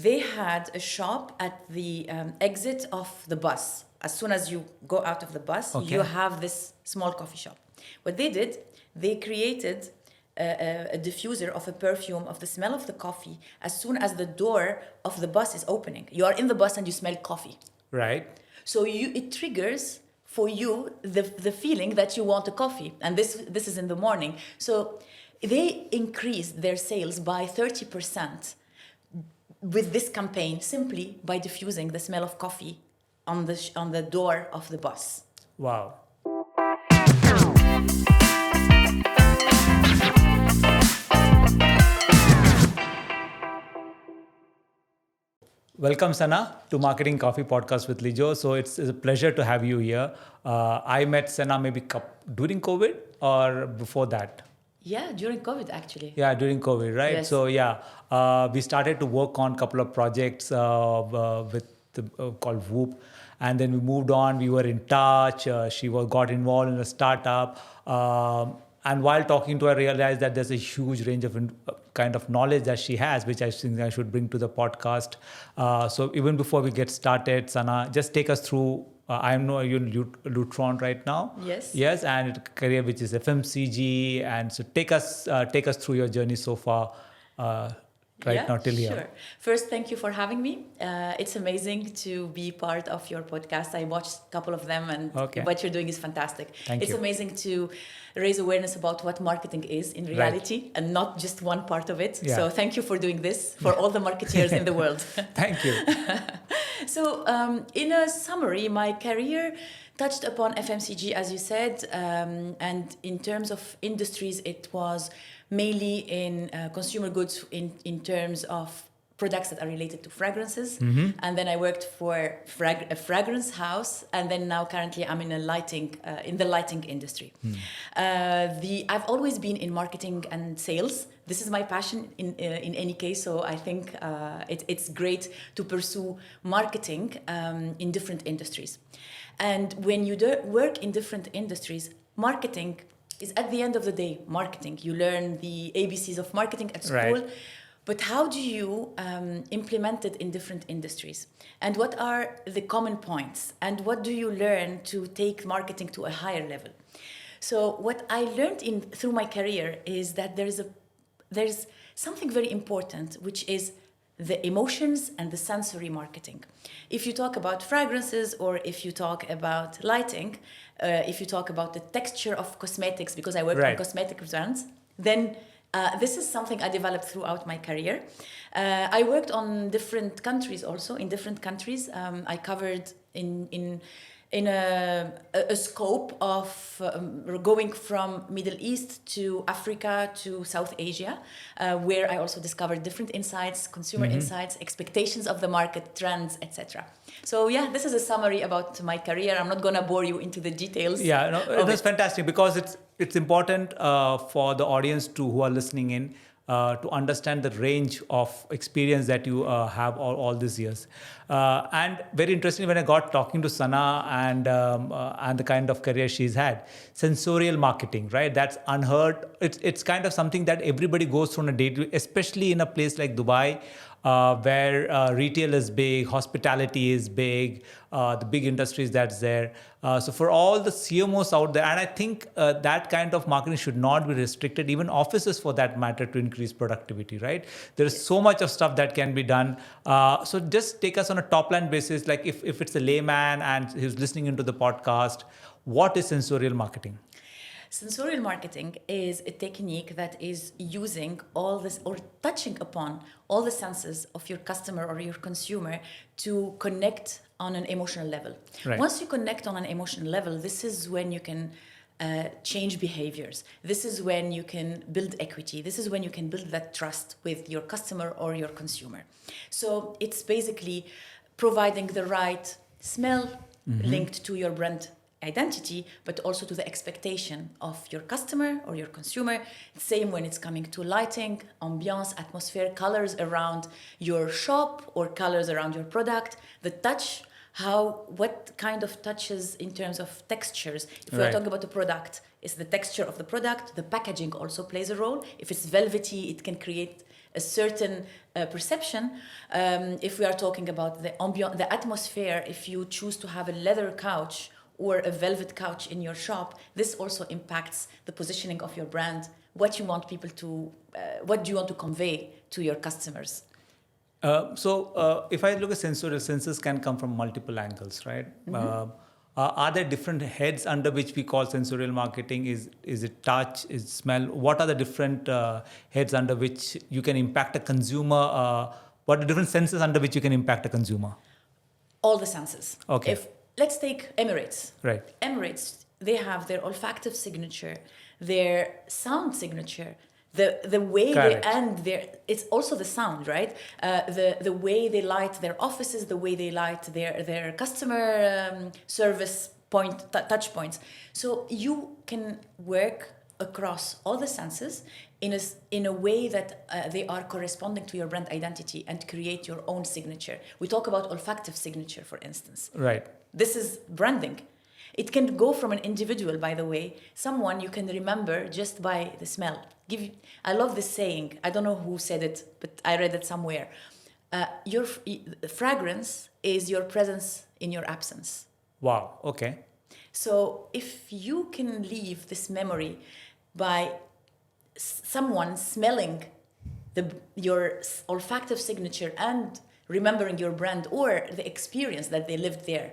they had a shop at the exit of the bus. As soon as you go out of the bus, you have this small coffee shop. What they did, they created a diffuser of a perfume of the smell of the coffee as soon as the door of the bus is opening. You are in the bus and you smell coffee. Right. So it triggers for you the feeling that you want a coffee. And this is in the morning. So they increased their sales by 30% with this campaign simply by diffusing the smell of coffee on the door of the bus. Wow. Welcome, Sana, to Marketing Coffee Podcast with Lijo. So it's a pleasure to have you here. I met Sana maybe during COVID or before that? Yeah, during COVID, actually. Yeah, during COVID, right? Yes. So we started to work on a couple of projects called Whoop. And then we moved on. We were in touch. She got involved in a startup. And while talking to her, I realized that there's a huge range of kind of knowledge that she has, which I think I should bring to the podcast. So even before we get started, Sana, just take us through. I know you're in Lutron right now. Yes. Yes, and career which is FMCG, and so take us through your journey so far. Now till here. Sure. First, thank you for having me. It's amazing to be part of your podcast. I watched a couple of them, and what you're doing is fantastic. It's amazing to raise awareness about what marketing is in reality and not just one part of it. Yeah. So thank you for doing this for all the marketeers in the world. Thank you. So in a summary, my career touched upon FMCG, as you said, and in terms of industries, it was mainly in consumer goods in terms of products that are related to fragrances. Mm-hmm. And then I worked for a fragrance house, and then now currently I'm in the lighting industry. I've always been in marketing and sales. This is my passion in any case, so I think it's great to pursue marketing in different industries. And when you work in different industries, marketing is at the end of the day marketing. You learn the ABCs of marketing at school, right. But how do you implement it in different industries? And what are the common points? And what do you learn to take marketing to a higher level? So what I learned through my career is that there's something very important, which is the emotions and the sensory marketing. If you talk about fragrances, or if you talk about lighting, if you talk about the texture of cosmetics, because I work on cosmetic brands, then this is something I developed throughout my career. I worked on different countries also. In different countries, I covered in a scope of going from Middle East to Africa to South Asia, where I also discovered different insights, consumer insights, expectations of the market, trends, etc. So this is a summary about my career. I'm not going to bore you into the details. Yeah, no, it was fantastic because it's important for the audience who are listening in to understand the range of experience that you have all these years. And very interesting, when I got talking to Sana and the kind of career she's had, sensorial marketing, right? That's unheard. It's kind of something that everybody goes through on a day, especially in a place like Dubai, where retail is big, hospitality is big, the big industries that's there. So for all the CMOs out there, and I think that kind of marketing should not be restricted, even offices for that matter, to increase productivity, right? There is so much of stuff that can be done. So just take us on a top line basis, like if it's a layman and who's listening into the podcast, what is sensorial marketing? Sensorial marketing is a technique that is using all this or touching upon all the senses of your customer or your consumer to connect on an emotional level. Right. Once you connect on an emotional level, this is when you can change behaviors. This is when you can build equity. This is when you can build that trust with your customer or your consumer. So it's basically providing the right smell linked to your brand identity, but also to the expectation of your customer or your consumer. Same when it's coming to lighting, ambiance, atmosphere, colors around your shop or colors around your product, the touch, what kind of touches in terms of textures. If we're talking about the product, it's the texture of the product. The packaging also plays a role. If it's velvety, it can create a certain perception. If we are talking about the ambiance, the atmosphere, if you choose to have a leather couch or a velvet couch in your shop, this also impacts the positioning of your brand. What you want people to, what do you want to convey to your customers? If I look at sensorial, senses can come from multiple angles, right? Are there different heads under which we call sensorial marketing? Is it touch? Is it smell? What are the different heads under which you can impact a consumer? What are the different senses under which you can impact a consumer? All the senses. Okay. If let's take Emirates. Right. Emirates, they have their olfactive signature, their sound signature, the way Correct. they and their it's also the sound, right? The way they light their offices, the way they light their customer service touch points. So you can work across all the senses in a way that they are corresponding to your brand identity and create your own signature. We talk about olfactive signature, for instance. Right. This is branding. It can go from an individual, by the way, someone you can remember just by the smell. I love this saying. I don't know who said it, but I read it somewhere. Your fragrance is your presence in your absence. Wow. Okay. So if you can leave this memory by someone smelling your olfactive signature and remembering your brand or the experience that they lived there,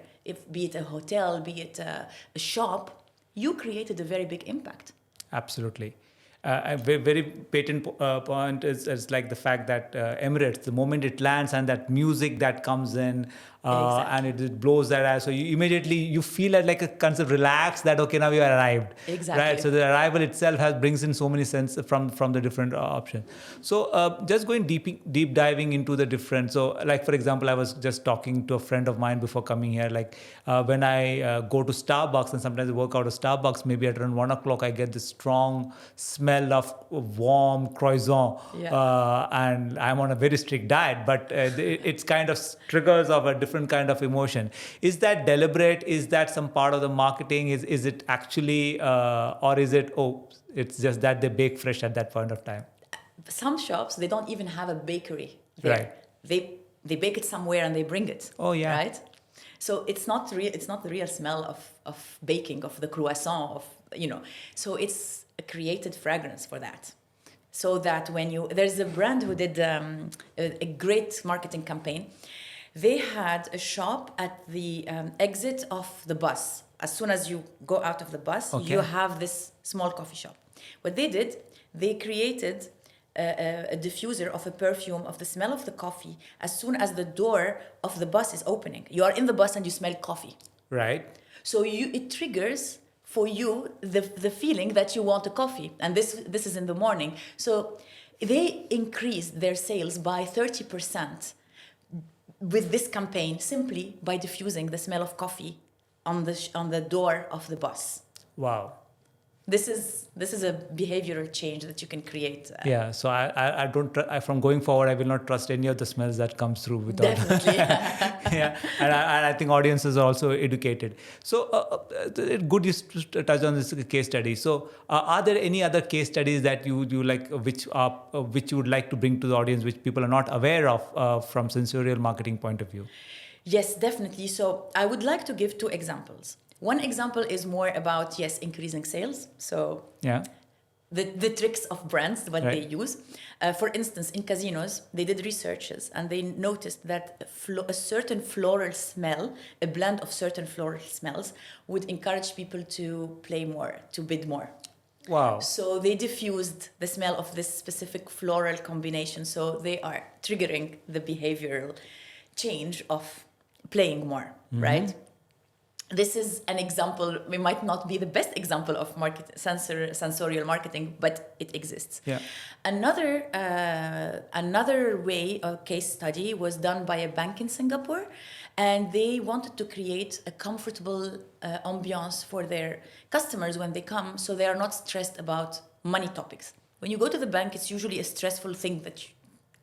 be it a hotel, be it a shop, you created a very big impact. Absolutely. A very patent point is like the fact that Emirates, the moment it lands and that music that comes in and it blows that air, so you immediately feel like a kind of relaxed that okay, now you arrived. Exactly. Right. So the arrival itself brings in so many senses from the different options. So just going deep diving into the different. So like for example, I was just talking to a friend of mine before coming here. Like when I go to Starbucks and sometimes I work out of Starbucks, maybe at around 1:00 I get this strong smell of warm croissant, and I'm on a very strict diet, but it's kind of triggers of a different kind of emotion. Is that deliberate? Is that some part of the marketing? Is it actually, or is it, it's just that they bake fresh at that point of time? Some shops, they don't even have a bakery there. Right. They bake it somewhere and they bring it. Oh, yeah. Right? So it's not real. It's not the real smell of baking, of the croissant, So it's a created fragrance for that. So that there's a brand who did a great marketing campaign. They had a shop at the exit of the bus. As soon as you go out of the bus, you have this small coffee shop. What they did, they created a diffuser of a perfume of the smell of the coffee as soon as the door of the bus is opening. You are in the bus and you smell coffee. Right. So it triggers for you the feeling that you want a coffee. And this is in the morning. So they increased their sales by 30% with this campaign simply by diffusing the smell of coffee on the door of the bus. Wow. This is a behavioral change that you can create. Yeah, so I don't from going forward I will not trust any of the smells that comes through without. Definitely. Yeah, and I think audiences are also educated. So good you touched on this case study. So are there any other case studies that you like which you would like to bring to the audience which people are not aware of from sensorial marketing point of view? Yes, definitely. So I would like to give two examples. One example is more about, increasing sales. So the tricks of brands, what they use. For instance, in casinos, they did researches and they noticed that a certain floral smell, a blend of certain floral smells, would encourage people to play more, to bid more. Wow. So they diffused the smell of this specific floral combination. So they are triggering the behavioral change of playing more, right? This is an example. We might not be the best example of sensorial marketing, but it exists. Yeah. Another way, a case study was done by a bank in Singapore, and they wanted to create a comfortable ambiance for their customers when they come, so they are not stressed about money topics. When you go to the bank, it's usually a stressful thing that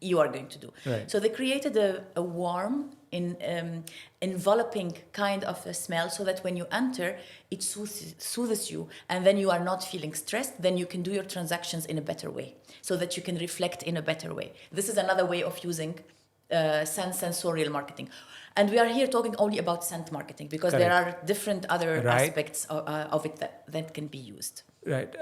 you are going to do. Right. So they created a warm, enveloping kind of a smell, so that when you enter, it soothes you, and then you are not feeling stressed. Then you can do your transactions in a better way, so that you can reflect in a better way. This is another way of using sensorial marketing. And we are here talking only about scent marketing, because there are different other aspects of it that can be used. Right.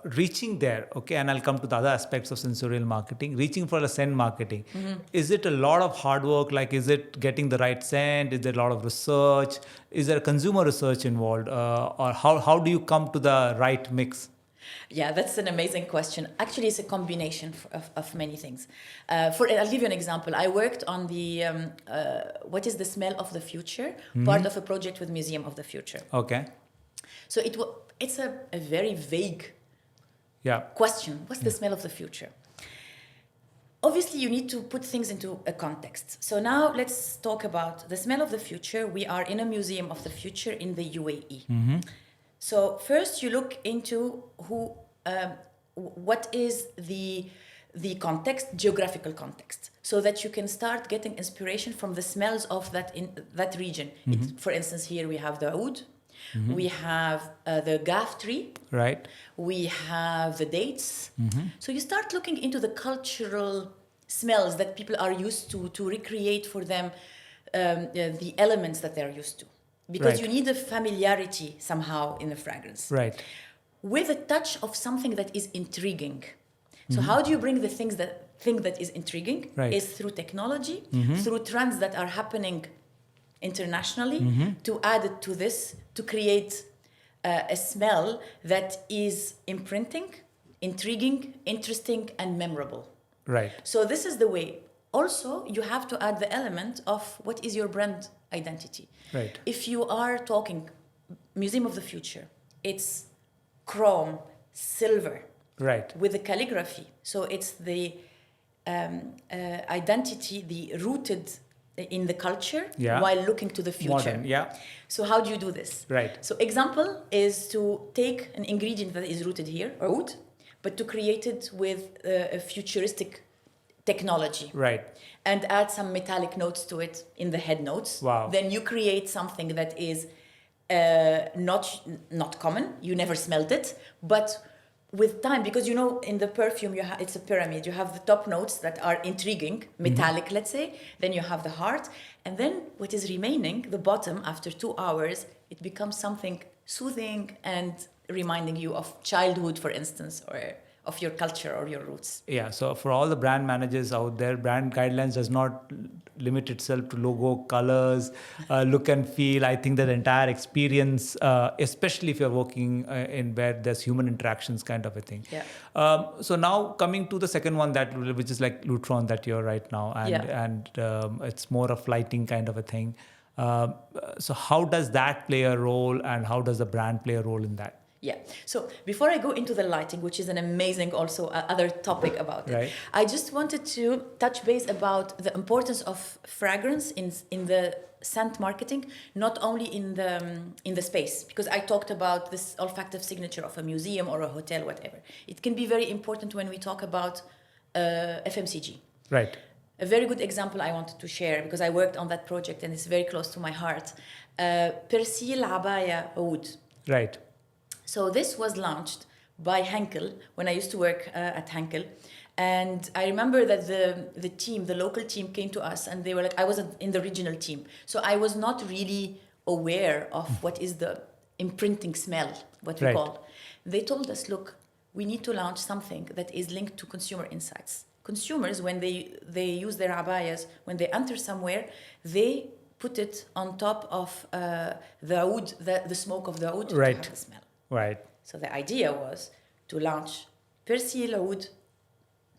Reaching there, okay, and I'll come to the other aspects of sensorial marketing. Reaching for a scent marketing, is it a lot of hard work? Like, is it getting the right scent? Is there a lot of research? Is there consumer research involved? Or how do you come to the right mix? Yeah, that's an amazing question. Actually, it's a combination of many things. I'll give you an example. I worked on the what is the smell of the future, part of a project with Museum of the Future. Okay. So it's a very vague question. What's the smell of the future? Obviously, you need to put things into a context. So now let's talk about the smell of the future. We are in a Museum of the Future in the UAE. So first you look into what is the context, geographical context, so that you can start getting inspiration from the smells of that region. For instance, here we have the oud, we have the gaff tree, right? We have the dates. So you start looking into the cultural smells that people are used to recreate for them the elements that they're used to. Because you need a familiarity somehow in the fragrance. Right. With a touch of something that is intriguing. So how do you bring the thing that is intriguing? Is through technology, through trends that are happening internationally, to add it to this, to create a smell that is imprinting, intriguing, interesting, and memorable. Right. So this is the way. Also, you have to add the element of what is your brand identity. Right. If you are talking Museum of the Future, it's chrome, silver, right, with the calligraphy. So it's the identity, the rooted in the culture, while looking to the future. Modern, So how do you do this? Right. So example is to take an ingredient that is rooted here, oud, but to create it with a futuristic technology. Right. And add some metallic notes to it in the head notes. Wow. Then you create something that is not common. You never smelled it, but with time, because in the perfume it's a pyramid. You have the top notes that are intriguing, metallic, let's say. Then you have the heart, and then what is remaining, the bottom, after 2 hours, it becomes something soothing and reminding you of childhood, for instance, or of your culture or your roots. Yeah, so for all the brand managers out there, brand guidelines does not limit itself to logo, colors, look and feel. I think that the entire experience, especially if you're working in where there's human interactions kind of a thing. Yeah. So now coming to the second one, which is like Lutron that you're right now, and it's more of lighting kind of a thing. So how does that play a role, and how does the brand play a role in that? Yeah. So before I go into the lighting, which is an amazing also other topic about it, I just wanted to touch base about the importance of fragrance in the scent marketing, not only in the space, because I talked about this olfactive signature of a museum or a hotel, whatever. It can be very important when we talk about FMCG. Right. A very good example I wanted to share, because I worked on that project and it's very close to my heart. Persil Abaya Oud. Right. So this was launched by Henkel when I used to work at Henkel. And I remember that the local team came to us, and they were like, I wasn't in the regional team. So I was not really aware of what is the imprinting smell, what we call. They told us, look, we need to launch something that is linked to consumer insights. Consumers, when they use their abayas, when they enter somewhere, they put it on top of the oud, the smoke of the oud, to have the smell. Right. So the idea was to launch Persil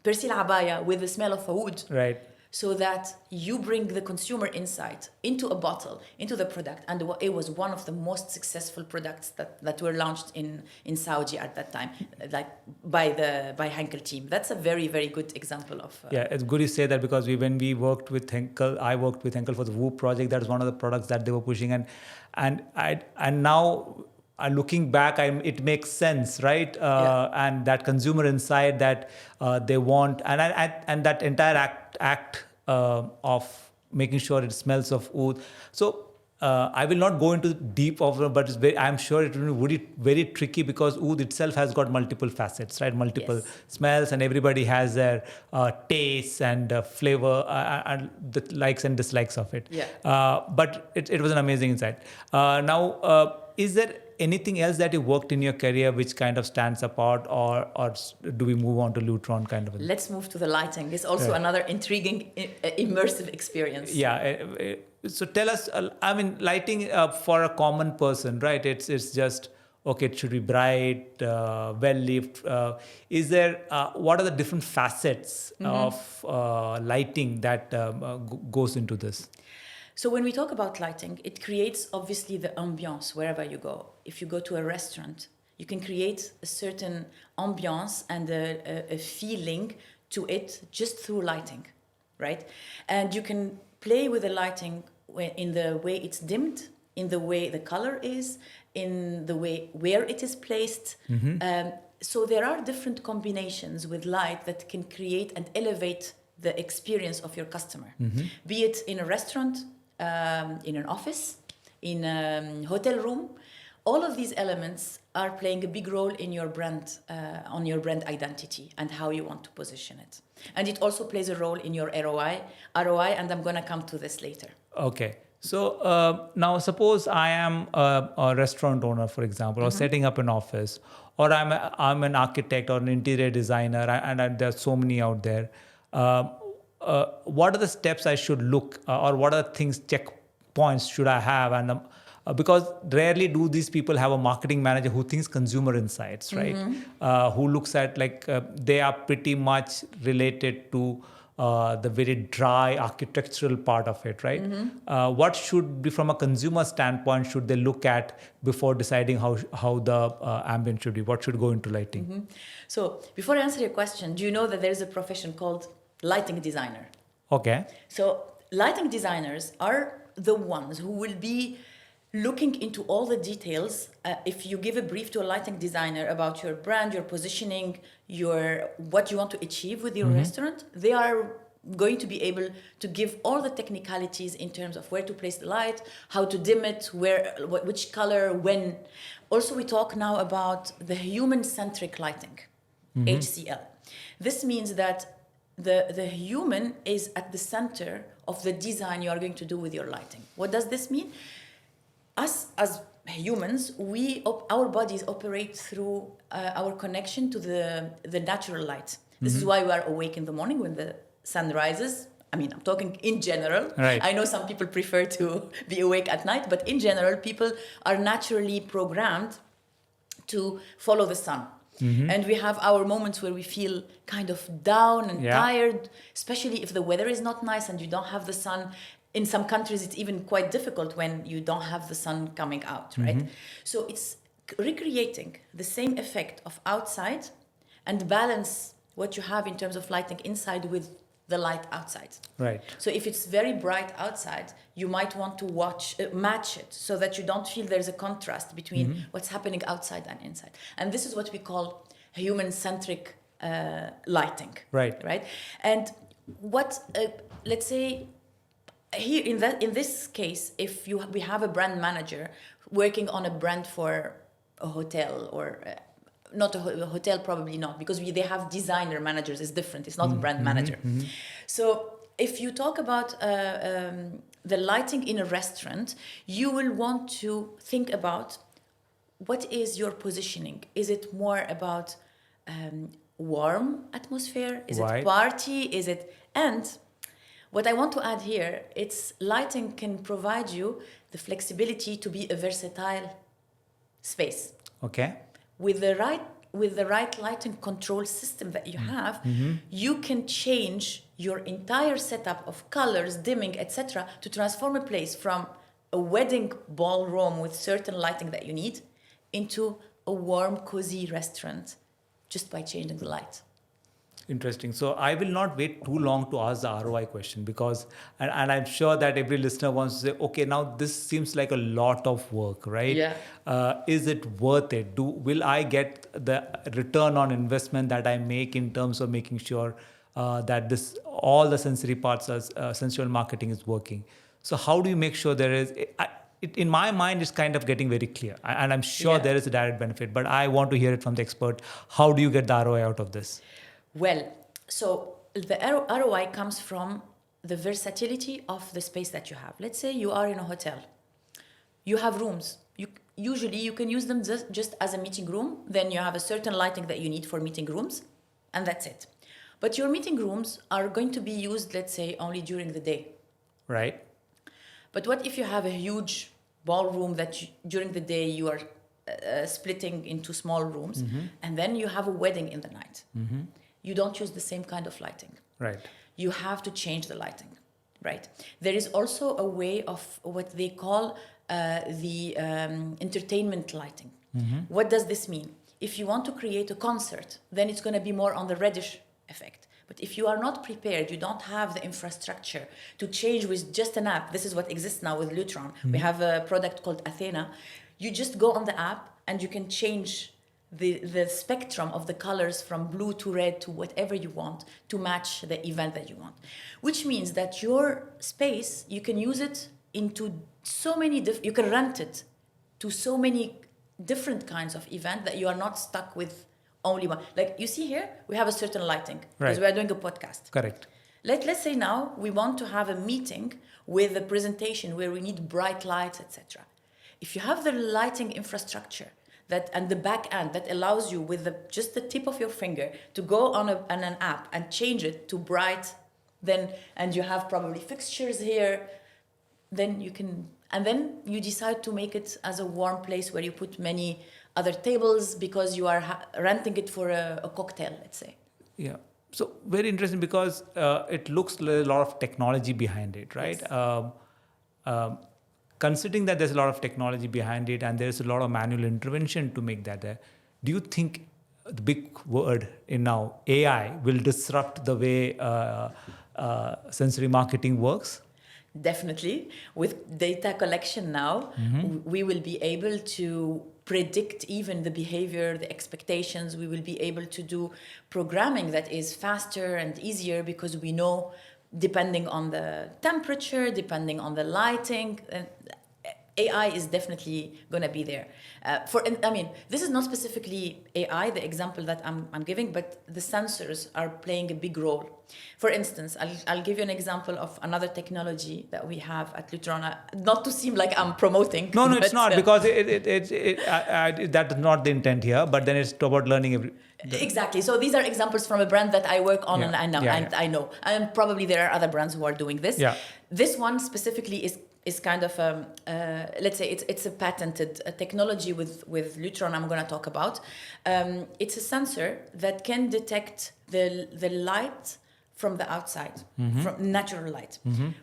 Abaya with the smell of oud. Right. So that you bring the consumer insight into a bottle, into the product. And it was one of the most successful products that were launched in Saudi at that time, like by Henkel team. That's a very, very good example of... Yeah, it's good you say that, because when we worked with Henkel, I worked with Henkel for the Woo project. That was one of the products that they were pushing. And now looking back, it makes sense, right? And that consumer insight that they want, and that entire act of making sure it smells of oud. So I will not go into deep of it, but I'm sure it will be very tricky because oud itself has got multiple facets, right? Multiple smells, and everybody has their tastes and flavor and the likes and dislikes of it. But it was an amazing insight. Now, is there anything else that you worked in your career which kind of stands apart, or do we move on to Lutron kind of? Let's move to the lighting. It's also another intriguing, immersive experience. So tell us, I mean, lighting for a common person, right? It's just, okay, it should be bright, well lit. Is there, what are the different facets of lighting that goes into this? So when we talk about lighting, it creates obviously the ambiance wherever you go. If you go to a restaurant, you can create a certain ambiance and a feeling to it just through lighting, right? And you can play with the lighting in the way it's dimmed, in the way the color is, in the way where it is placed. So there are different combinations with light that can create and elevate the experience of your customer, be it in a restaurant, in an office, in a hotel room. All of these elements are playing a big role in your brand, on your brand identity and how you want to position it. And it also plays a role in your ROI, and I'm going to come to this later. Okay. So now suppose I am a restaurant owner, for example, or setting up an office, or I'm an architect or an interior designer, and there are so many out there. What are the steps I should look, or what are the things, checkpoints should I have? And because rarely do these people have a marketing manager who thinks consumer insights, right? Who looks at they are pretty much related to the very dry architectural part of it, right? What should be, from a consumer standpoint, should they look at before deciding how the ambience should be? What should go into lighting? So before I answer your question, do you know that there is a profession called lighting designer? Okay. So lighting designers are the ones who will be looking into all the details. If you give a brief to a lighting designer about your brand, your positioning, what you want to achieve with your restaurant, they are going to be able to give all the technicalities in terms of where to place the light, how to dim it, which color, when. Also, we talk now about the human-centric lighting, HCL. This means that the human is at the center of the design you are going to do with your lighting. What does this mean? Us as humans, our bodies operate through our connection to the natural light. This is why we are awake in the morning when the sun rises. I mean, I'm talking in general. Right. I know some people prefer to be awake at night, but in general, people are naturally programmed to follow the sun. And we have our moments where we feel kind of down and tired, especially if the weather is not nice and you don't have the sun. In some countries, it's even quite difficult when you don't have the sun coming out, right? So it's recreating the same effect of outside and balance what you have in terms of lighting inside with the light outside. Right. So if it's very bright outside, you might want to match it so that you don't feel there's a contrast between what's happening outside and inside. And this is what we call human-centric lighting. Right. Right. And what, let's say, here in this case, if we have a brand manager working on a brand for a hotel or not a hotel, probably not, because they have designer managers. It's different. It's not a brand manager. So if you talk about the lighting in a restaurant, you will want to think about what is your positioning. Is it more about warm atmosphere? Is it party? Is it... And what I want to add here, it's lighting can provide you the flexibility to be a versatile space. Okay. With the right lighting control system that you have, you can change your entire setup of colors, dimming, etc., to transform a place from a wedding ballroom with certain lighting that you need into a warm, cozy restaurant just by changing the light. Interesting. So I will not wait too long to ask the ROI question because, and I'm sure that every listener wants to say, okay, now this seems like a lot of work, right? Yeah. Is it worth it? Will I get the return on investment that I make in terms of making sure that this all the sensory parts as sensual marketing is working? So how do you make sure there is? In my mind, it's kind of getting very clear, and I'm sure Yeah. there is a direct benefit. But I want to hear it from the expert. How do you get the ROI out of this? Well, so the ROI comes from the versatility of the space that you have. Let's say you are in a hotel. You have rooms. Usually you can use them just as a meeting room. Then you have a certain lighting that you need for meeting rooms, and that's it. But your meeting rooms are going to be used, let's say, only during the day. Right. But what if you have a huge ballroom that during the day you are splitting into small rooms, and then you have a wedding in the night? You don't use the same kind of lighting. Right. You have to change the lighting, right? There is also a way of what they call the entertainment lighting. What does this mean? If you want to create a concert, then it's going to be more on the reddish effect. But if you are not prepared, you don't have the infrastructure to change with just an app. This is what exists now with Lutron. We have a product called Athena. You just go on the app and you can change the spectrum of the colors from blue to red to whatever you want to match the event that you want. Which means that your space, you can use it into so many you can rent it to so many different kinds of event that you are not stuck with only one. Like you see here, we have a certain lighting because Right. we are doing a podcast. Correct. Let's say now we want to have a meeting with a presentation where we need bright lights, etc. If you have the lighting infrastructure and the back end that allows you with just the tip of your finger to go on an app and change it to bright, and you have probably fixtures here, then you can, and then you decide to make it as a warm place where you put many other tables because you are renting it for a cocktail, let's say. Yeah. So very interesting because it looks a lot of technology behind it, right? Yes. Considering that there's a lot of technology behind it and there's a lot of manual intervention to make that there, do you think the big word in now, AI, will disrupt the way sensory marketing works? Definitely. With data collection now, we will be able to predict even the behavior, the expectations. We will be able to do programming that is faster and easier because we know, depending on the temperature, depending on the lighting, AI is definitely going to be there. This is not specifically AI, the example that I'm giving, but the sensors are playing a big role. For instance, I'll give you an example of another technology that we have at Lutron. Not to seem like I'm promoting. No, it's not, because that is not the intent here, but then it's about learning Exactly. So these are examples from a brand that I work on, and I know. And probably there are other brands who are doing this. Yeah. This one specifically is kind of let's say it's a patented technology with Lutron I'm going to talk about. It's a sensor that can detect the light from the outside, from natural light,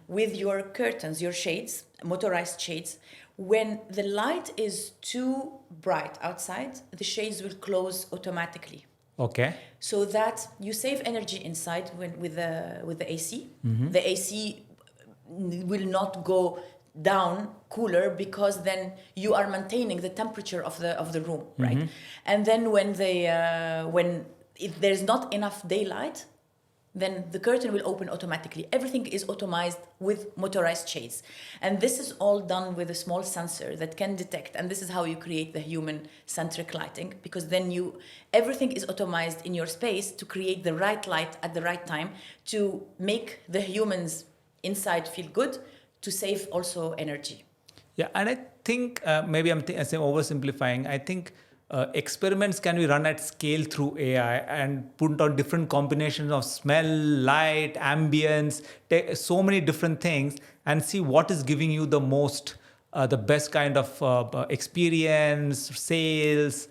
with your curtains, your shades, motorized shades. When the light is too bright outside, the shades will close automatically. Okay. So that you save energy inside with the AC. The AC will not go down cooler because then you are maintaining the temperature of the room, right? And then when if there's not enough daylight, then the curtain will open automatically. Everything is automized with motorized shades. And this is all done with a small sensor that can detect. And this is how you create the human-centric lighting, because then everything is automized in your space to create the right light at the right time to make the humans inside feel good, to save also energy. Yeah, and I think maybe I'm oversimplifying. I think experiments can be run at scale through AI and put on different combinations of smell, light, ambience, so many different things, and see what is giving you the most, the best kind of experience, sales,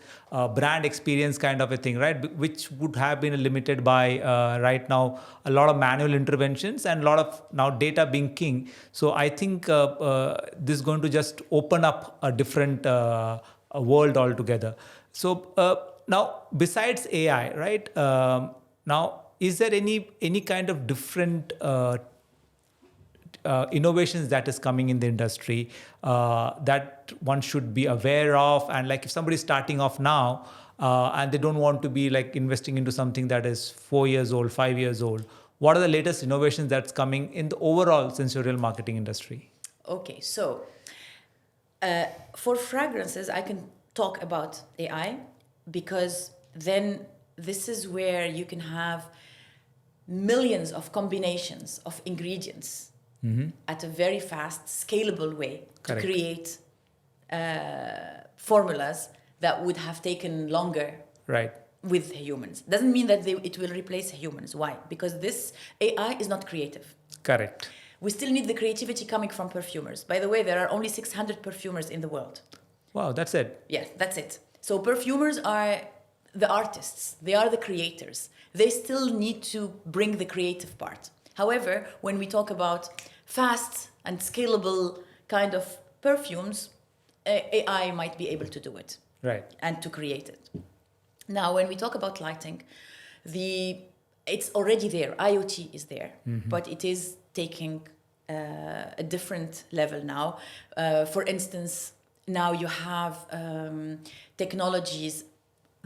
brand experience kind of a thing, right? Which would have been limited by right now a lot of manual interventions and a lot of now data being king. So I think this is going to just open up a different world altogether. So now, besides AI, right? Now is there any kind of different innovations that is coming in the industry that one should be aware of? And like if somebody's starting off now and they don't want to be like investing into something that is 4 years old, 5 years old, what are the latest innovations that's coming in the overall sensorial marketing industry? Okay, so for fragrances, I can talk about AI because then this is where you can have millions of combinations of ingredients at a very fast, scalable way to Correct. create formulas that would have taken longer Right. with humans. Doesn't mean that it will replace humans. Why? Because this AI is not creative. Correct. We still need the creativity coming from perfumers. By the way, there are only 600 perfumers in the world. Wow, that's it. Yes, that's it. So perfumers are the artists. They are the creators. They still need to bring the creative part. However, when we talk about fast and scalable kind of perfumes, AI might be able to do it. Right. And to create it. Now, when we talk about lighting, it's already there. IoT is there, but it is taking a different level now. For instance, now you have technologies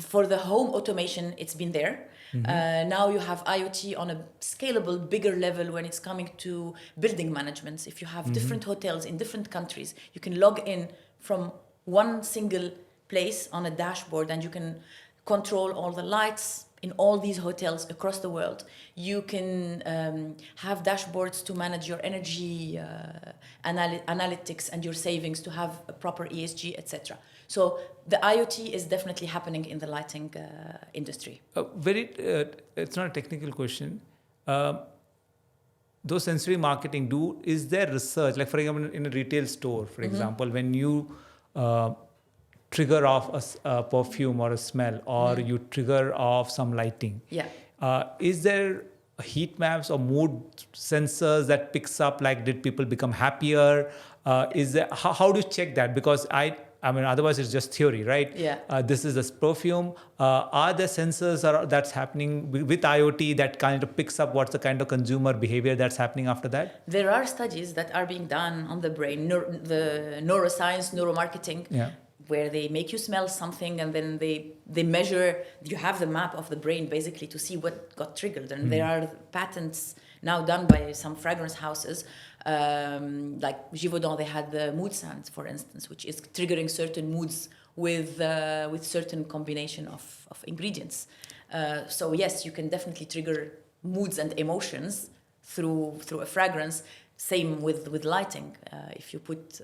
for the home automation. It's been there. Now you have IoT on a scalable, bigger level when it's coming to building management. If you have different hotels in different countries, you can log in from one single place on a dashboard and you can control all the lights in all these hotels across the world. You can have dashboards to manage your energy analytics and your savings to have a proper ESG, etc. So the IoT is definitely happening in the lighting industry. It's not a technical question. Those sensory marketing is there research, like for example, in a retail store, for example, when you trigger off a perfume or a smell, or you trigger off some lighting. Yeah. Is there heat maps or mood sensors that picks up, like did people become happier? Is there, how do you check that? Because I mean, otherwise it's just theory, right? Yeah. This is a perfume. Are there sensors that's happening with IoT that kind of picks up what's the kind of consumer behavior that's happening after that? There are studies that are being done on the brain, the neuroscience, neuromarketing. Yeah. Where they make you smell something and then they measure, you have the map of the brain basically to see what got triggered. And there are patents now done by some fragrance houses, like Givaudan, they had the mood sands, for instance, which is triggering certain moods with certain combination of ingredients. So yes, you can definitely trigger moods and emotions through a fragrance. Same with lighting. If you put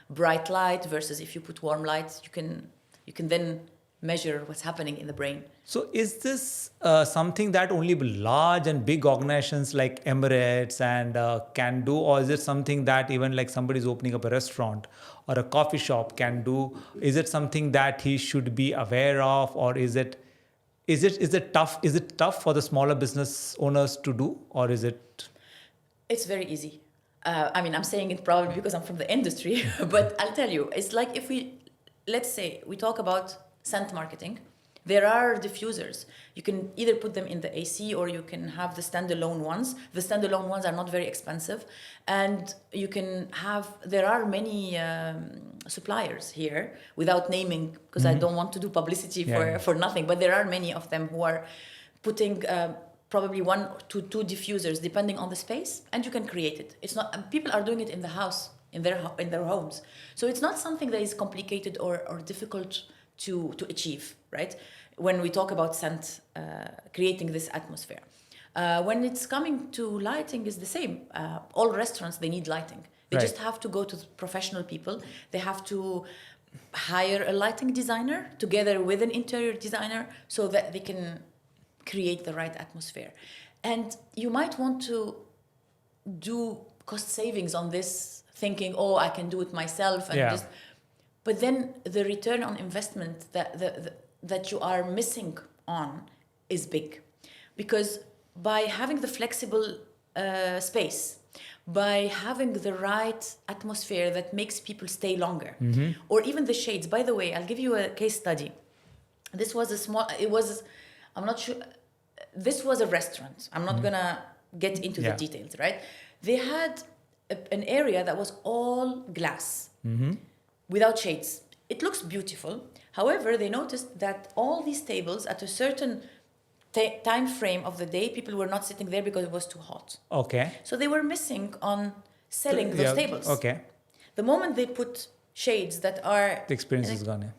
bright light versus if you put warm light, you can then measure what's happening in the brain. So is this something that only large and big organizations like Emirates and can do, or is it something that even like somebody's opening up a restaurant or a coffee shop can do? Is it something that he should be aware of, or is it tough? Is it tough for the smaller business owners to do, or is it? It's very easy. I mean, I'm saying it probably because I'm from the industry, but I'll tell you, it's like let's say we talk about scent marketing. There are diffusers. You can either put them in the AC or you can have the standalone ones. The standalone ones are not very expensive. And there are many suppliers here, without naming, because I don't want to do publicity for nothing, but there are many of them who are putting probably 1 to 2 diffusers depending on the space, and you can create it. It's not, people are doing it in the house, in their homes. So it's not something that is complicated or difficult to achieve, right? When we talk about scent, creating this atmosphere. When it's coming to lighting, is the same. All restaurants, they need lighting. They just have to go to professional people. They have to hire a lighting designer together with an interior designer so that they can create the right atmosphere. And you might want to do cost savings on this, thinking, oh, I can do it myself. And but then the return on investment that you are missing on is big. Because by having the flexible space, by having the right atmosphere that makes people stay longer, or even the shades. By the way, I'll give you a case study. This was I'm not sure, this was a restaurant. I'm not gonna get into the details, right? They had an area that was all glass without shades. It looks beautiful. However, they noticed that all these tables at a certain time frame of the day, people were not sitting there because it was too hot. Okay. So they were missing on selling those tables. Okay. The moment they put shades that are... The experience is gone. Yeah.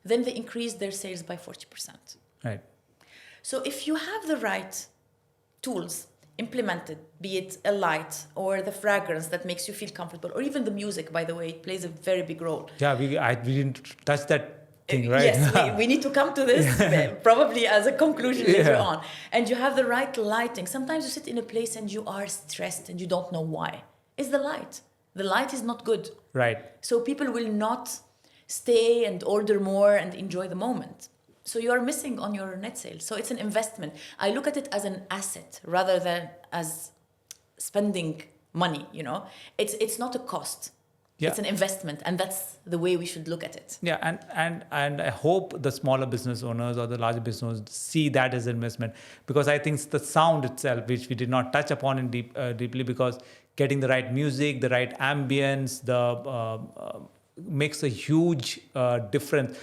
Then they increased their sales by 40%. Right. So if you have the right tools implemented, be it a light or the fragrance that makes you feel comfortable, or even the music, by the way, it plays a very big role. Yeah, we didn't touch that thing, right? Yes, we need to come to this probably as a conclusion later on. And you have the right lighting. Sometimes you sit in a place and you are stressed and you don't know why. It's the light. The light is not good. Right. So people will not stay and order more and enjoy the moment. So you are missing on your net sales. So it's an investment. I look at it as an asset rather than as spending money, you know. It's not a cost. Yeah. It's an investment, and that's the way we should look at it. Yeah, and I hope the smaller business owners or the larger business owners see that as an investment, because I think it's the sound itself, which we did not touch upon in deeply, because getting the right music, the right ambience, makes a huge difference.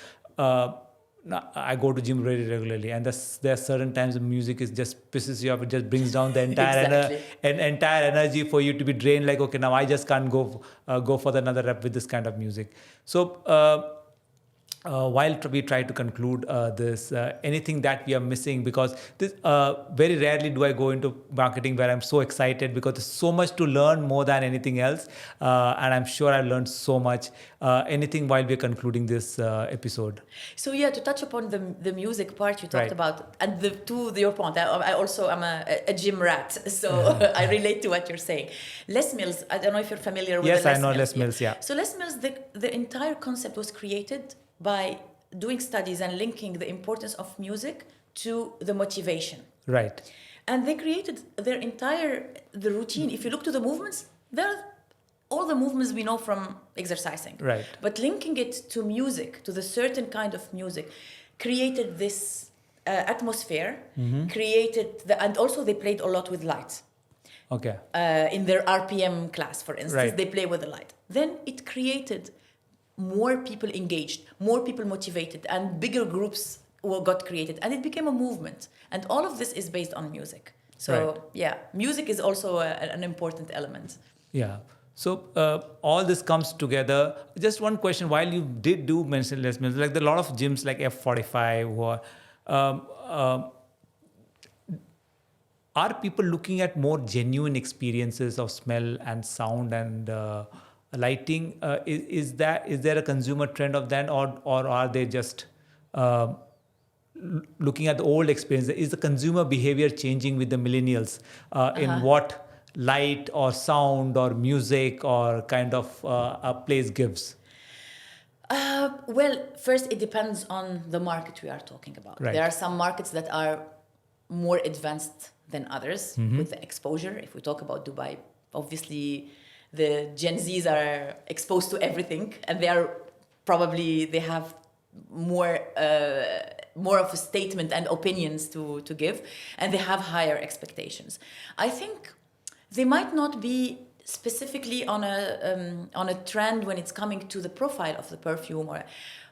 I go to gym very regularly, and there are certain times the music just pisses you off. It just brings down the entire entire energy for you to be drained. Like, okay, now I just can't go for another rep with this kind of music. So while we try to conclude this, anything that we are missing, because this very rarely do I go into marketing where I'm so excited, because there's so much to learn more than anything else, and I'm sure I learned so much. Anything while we're concluding this episode? So yeah, to touch upon the music part you talked about, and to your point, I also am a gym rat, so I relate to what you're saying. Les Mills, I don't know if you're familiar with yes, Les I know Mills. Les Mills, yeah. So Les Mills, the entire concept was created by doing studies and linking the importance of music to the motivation. Right. And they created the routine. If you look to the movements, they're all the movements we know from exercising. Right. But linking it to music, to the certain kind of music, created this atmosphere, and also they played a lot with light. Okay. In their RPM class, for instance, they play with the light. Then it created more people engaged, more people motivated, and bigger groups got created, and it became a movement. And all of this is based on music. So yeah, music is also an important element. Yeah. So all this comes together. Just one question: while you did do mention Les Mills, like there are a lot of gyms like F45 who are people looking at more genuine experiences of smell and sound and lighting? Is there a consumer trend of that, or are they just looking at the old experience? Is the consumer behavior changing with the millennials in what light or sound or music or kind of a place gives? Well, first it depends on the market we are talking about. Right. There are some markets that are more advanced than others with the exposure. If we talk about Dubai, obviously the Gen Zs are exposed to everything, and they have more of a statement and opinions to give, and they have higher expectations. I think they might not be specifically on a trend when it's coming to the profile of the perfume,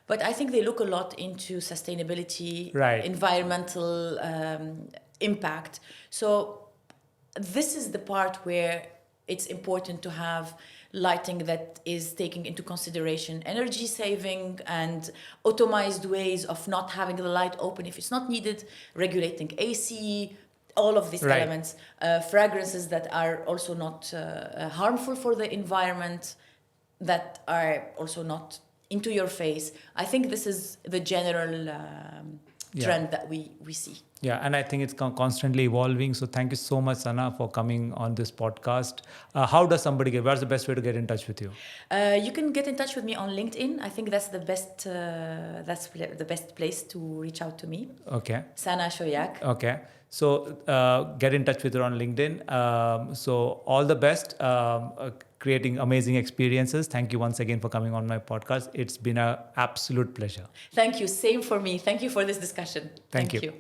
but I think they look a lot into sustainability, environmental impact. So this is the part where it's important to have lighting that is taking into consideration energy saving and automized ways of not having the light open if it's not needed, regulating AC, all of these elements, fragrances that are also not harmful for the environment, that are also not into your face. I think this is the general trend that we see. Yeah, and I think it's constantly evolving. So thank you so much, Sana, for coming on this podcast. How does somebody what's the best way to get in touch with you? You can get in touch with me on LinkedIn. I think that's the best place to reach out to me. Okay. Sana Choyakh. Okay. So get in touch with her on LinkedIn. So all the best, creating amazing experiences. Thank you once again for coming on my podcast. It's been an absolute pleasure. Thank you. Same for me. Thank you for this discussion. Thank you.